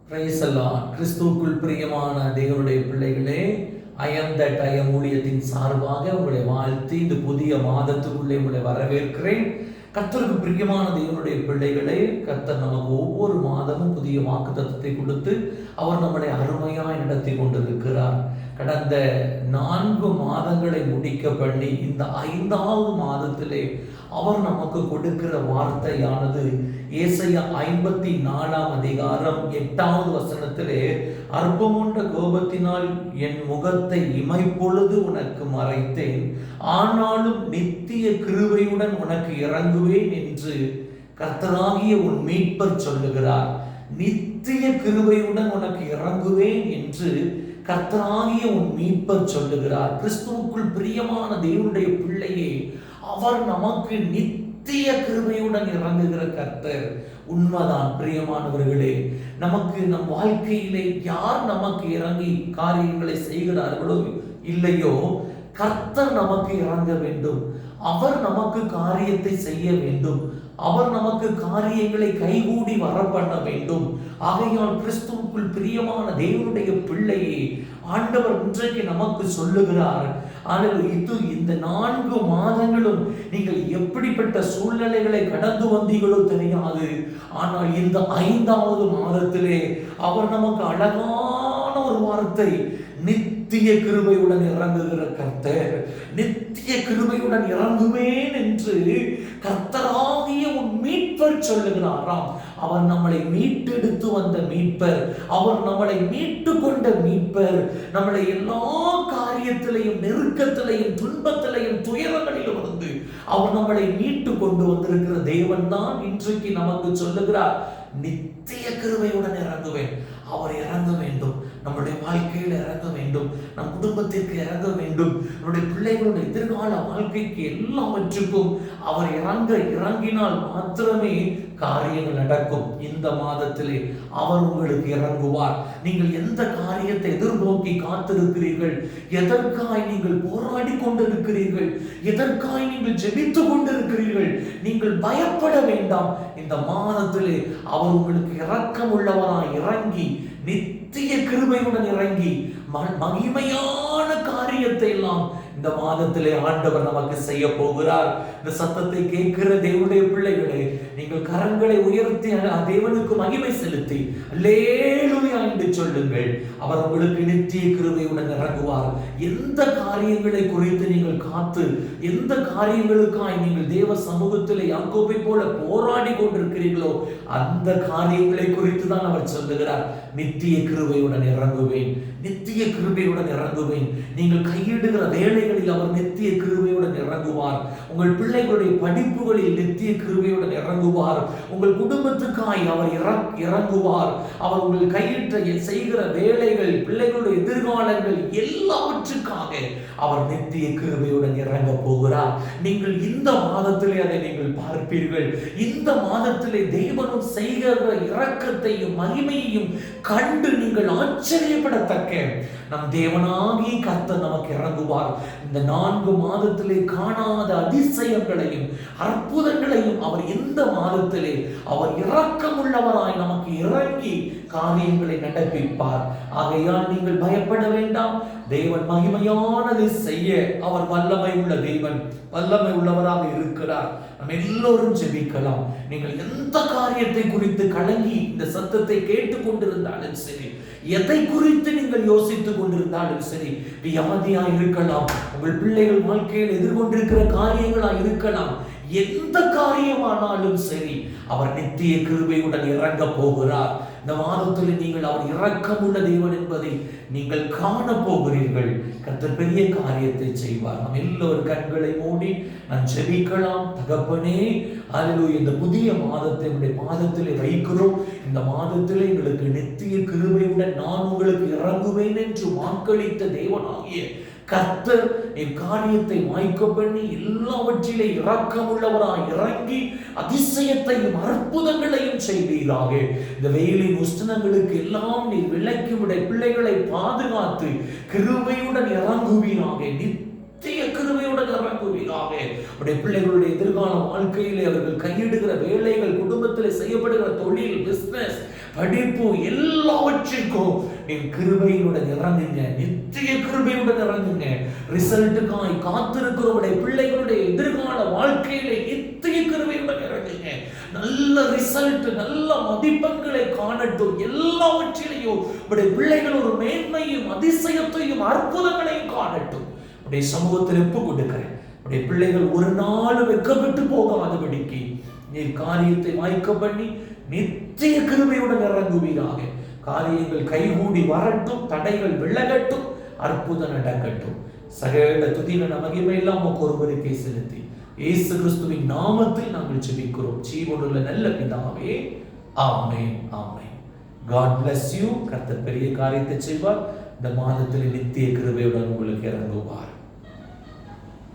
Price அல்லாஹ். கிறிஸ்துவுக்குள் பிரியமான தேவனுடைய பிள்ளைகளே, ஐஎம் ஊழியத்தின் சார்பாக உங்களை வாழ்த்தி இந்த புதிய மாதத்துக்குள்ளே உங்களை வரவேற்கிறேன். கர்த்தருக்கு பிரியமான தேவனுடைய பிள்ளைகளே, கர்த்தர் நமக்கு ஒவ்வொரு மாதமும் புதிய வாக்குத்தத்தத்தை கொடுத்து அவர் நம்மளை அருமையாய் நடத்தி கொண்டிருக்கிறார். கடந்த 4 மாதங்களை முடிக்க பண்ணி இந்த 5வது மாதத்திலே அவர் நமக்கு கொடுக்கிற வார்த்தையானது ஏசாயா 54ஆம் அதிகாரம் 8வது வசனத்திலே, அற்பமுண்ட கோபத்தினால் என் முகத்தை இமைப்பொழுது உனக்கு மறைத்தேன், ஆனாலும் நித்திய கிருபையுடன் உனக்கு இறங்குவேன் என்று கர்த்தராகிய உன் மீட்பர் சொல்லுகிறார். நித்திய கிருபையுடன் உனக்கு இறங்குவேன் என்று கர்த்தராகிய உன் மீட்பர் சொல்லுகிறார். கிறிஸ்துவுக்குள் பிரியமான தேவனுடைய பிள்ளையே, அவர் நமக்கு நித்திய கிருபையுடன் இறங்குகிற கர்த்தர். உண்மைதான் பிரியமானவர்களே, நமக்கு நம் வாழ்க்கையிலே யார் நமக்கு இறங்கி காரியங்களை செய்கிறார்களோ இல்லையோ, கர்த்தர் நமக்கு இறங்க வேண்டும். அவர் நமக்கு காரியத்தை செய்ய வேண்டும். அவர் நமக்கு காரியங்களை கைகூடி வர பண்ண வேண்டும். ஆகையால் கிறிஸ்துவுக்குள் பிரியமான தேவனுடைய பிள்ளையே, ஆண்டவர் இன்றைக்கு நமக்கு சொல்லுகிறார், இந்த 4 மாதங்களும் நீங்கள் எப்படிப்பட்ட சூழ்நிலைகளை கடந்து வந்தீங்களோ தெரியாது. ஆனால் இந்த 5வது மாதத்திலே அவர் நமக்கு அழகான ஒரு வார்த்தை, நித்திய கிருபையுடன் இறங்குகிற கர்த்தர், நித்திய கிருபையுடன் இறங்குவேன் என்று கர்த்தராகிய உன் மீட்பர் சொல்லுகிறாராம். அவர் நம்மளை மீட்டெடுத்து வந்த மீட்பர், அவர் நம்மளை மீட்டு கொண்ட மீட்பர், நம்மளை எல்லா காரியத்திலையும், நெருக்கத்திலையும், துன்பத்திலையும், துயரங்களிலும் இருந்து அவர் நம்மளை மீட்டு கொண்டு வந்திருக்கிற தேவன் தான் இன்றைக்கு நமக்கு சொல்லுகிறார், நித்திய கிருபையுடன் இறங்குவேன். அவர் இறங்க வேண்டும், நம்முடைய வாழ்க்கையில் இறங்க வேண்டும், நம் குடும்பத்திற்கு இறங்க வேண்டும், நம்முடைய பிள்ளைகளுடைய எதிர்கால வாழ்க்கைக்கு எல்லாவற்றுக்கும் அவர் இறங்கினால் மாத்திரமே காரியங்கள் நடக்கும். இந்த மாதத்திலே அவர் உங்களுக்கு இறங்குவார். நீங்கள் எந்த காரியத்தை எதிர்நோக்கி காத்திருக்கிறீர்கள், எதற்காய் நீங்கள் போராடி கொண்டிருக்கிறீர்கள், எதற்காய் நீங்கள் ஜெபித்துக் கொண்டிருக்கிறீர்கள், நீங்கள் பயப்பட வேண்டாம். இந்த மாதத்திலே அவர் உங்களுக்கு இரக்கம் உள்ளவராய் இறங்கி, நித்திய கிருபையுடன் இறங்கி மகிமையான காரியத்தை எல்லாம் இந்த மாதத்திலே ஆண்டவர் நமக்கு செய்ய போகிறார். இந்த சத்தத்தை கேட்கிற தேவனுடைய பிள்ளைகளே, நீங்கள் கரங்களை உயர்த்தி தேவனுக்கு மகிமை செலுத்தி அல்லேலூயா என்று சொல்லுங்கள். அவர் உங்களுக்கு நித்திய கிருபையுடன் இறங்குவார். எந்த காரியங்களை குறித்து நீங்கள் காத்து, எந்த காரியங்களுக்காய் நீங்கள் தேவ சமூகத்திலே யாக்கோபை போல போராடி கொண்டிருக்கிறீர்களோ, அந்த காரியங்களை குறித்து தான் அவர் சொல்லுகிறார், நித்திய கிருபையுடன் இறங்குவேன், நித்திய கிருபையுடன் இறங்குவேன். நீங்கள் கையிடுகிற வேலைகளில் அவர் நித்திய கிருபையுடன் இறங்குவார். உங்கள் பிள்ளைகளுடைய படிப்புகளில் நித்திய கிருபையுடன் இறங்குவார். உங்கள் குடும்பத்துக்காய் அவர் இறங்குவார். அவர் உங்கள் கையிட்ட செய்கிற வேலைகள், பிள்ளைகளுடைய எதிர்காலங்கள் எல்லாவற்றுக்காக அவர் நித்திய கிருபையுடன் இறங்க போகிறார். நீங்கள் இந்த மாதத்திலே அதை நீங்கள் பார்ப்பீர்கள். இந்த மாதத்திலே தேவனும் செய்கிற இரக்கத்தையும் மகிமையையும் கண்டு நீங்கள் ஆச்சரியப்படத்தக்க நம் தேவனாகி கர்த்தர் நமக்கு இறங்குவார். இந்த 4 மாதத்திலே காணாத அதிசயங்களையும் அற்புதங்களையும் அவர் இந்த மாதத்திலே அவர் இரக்கமுள்ளவராய் நமக்கு இறங்கி காரியங்களை நடப்பிப்பார். ஆகையால் நீங்கள் பயப்பட வேண்டாம். தேவன் மகிமையானதை செய்ய அவர் வல்லமை உள்ள தேவன், வல்லமை உள்ளவராக இருக்கிறார். நம்ம எல்லோரும் ஜெபிக்கலாம். நீங்கள் எந்த காரியத்தை குறித்து கலங்கி இந்த சத்தத்தை கேட்டுக் கொண்டிருந்தாலும் சரி, எதை குறித்து நீங்கள் யோசித்துக் கொண்டிருந்தாலும் சரி, வியாதியா இருக்கலாம், உங்கள் பிள்ளைகள் வாழ்க்கையில் எதிர்கொண்டிருக்கிற காரியங்களா இருக்கலாம், எந்த காரியமானாலும் சரி, அவர் நித்திய கிருபையுடன் இறங்க போகிறார். இந்த மாதத்தில் நீங்கள் அவர் இரக்கமுள்ள தேவன் என்பதை நீங்கள் காண போகிறீர்கள். கர்த்தர் பெரிய காரியத்தை செய்வார். நாம் எல்லோரும் கண்களை மூடி நான் ஜெபிக்கலாம். தகப்பனே, அல்லேலூயா, இந்த புதிய மாதத்தை உடைய பாதத்திலே வைக்கிறோம். இந்த மாதத்திலே எங்களுக்கு நித்திய கிருபையுடன் நான் உங்களுக்கு இறங்குவேன் என்று வாக்களித்த தேவனாகிய கர்த்தர் காரியத்தை வாய்க்க பண்ணி எல்லாவற்றிலே இரக்கமுள்ளவராய் இறங்கி அதிசயத்தையும் அற்புதங்களையும் செய்வீராக. இந்த வெயிலின் உஷ்ணங்களுக்கு எல்லாம் நீர் விலக்கி உடைய பிள்ளைகளை பாதுகாத்து கிருபையுடன் இறங்குவீராக. நித்திய கிருபையுடன் இறங்குவீராக. உடைய பிள்ளைகளுடைய எதிர்கால வாழ்க்கையிலே அவர்கள் கையிடுகிற வேலைகள், குடும்பத்தில் செய்யப்படுகிற தொழில், பிசினஸ், படிப்பு எல்லாவற்றிற்கும் நீங்க கிருபையுடன் இறங்குங்க, நித்திய கிருபையுடன் இறங்குங்க. ரிசல்ட்டுக்காய் காத்திருக்கிறவருடைய பிள்ளைகளுடைய எதிர்கால வாழ்க்கையில நித்திய கிருபையுடன் இறங்குங்க. நல்ல ரிசல்ட், நல்ல மதிப்பெண்களை காணட்டும். எல்லாவற்றிலையும் உடைய பிள்ளைகள் ஒரு மேன்மையும் அதிசயத்தையும் அற்புதங்களையும் காணட்டும். உடைய சமூகத்தில் ஒப்பு கொடுக்கிறேன். உடைய பிள்ளைகள் ஒரு நாள் வெட்கப்பட்டு போகாதபடிக்கு நீர் காரியத்தை வாய்க்க பண்ணி நித்திய கிருபையுடன் இறங்குவீராக. காரியங்கள் கைகூடி வரட்டும், தடைகள் விலகட்டும், அற்புதம் நடக்கட்டும். சகல துதிகன மகிமை எல்லாம் ஒருவருக்கே செலுத்தி இயேசு கிறிஸ்துவின் நாமத்தில் நாங்கள் ஜெபிக்கிறோம் ஜீவனுள்ள நல்ல பிதாவே, ஆமென், ஆமென். God bless you. கர்த்தர் பெரிய காரியத்தை செய்வார். இந்த மாதத்தில் நித்திய கிருபையுடன் உங்களுக்கு இறங்குவார்.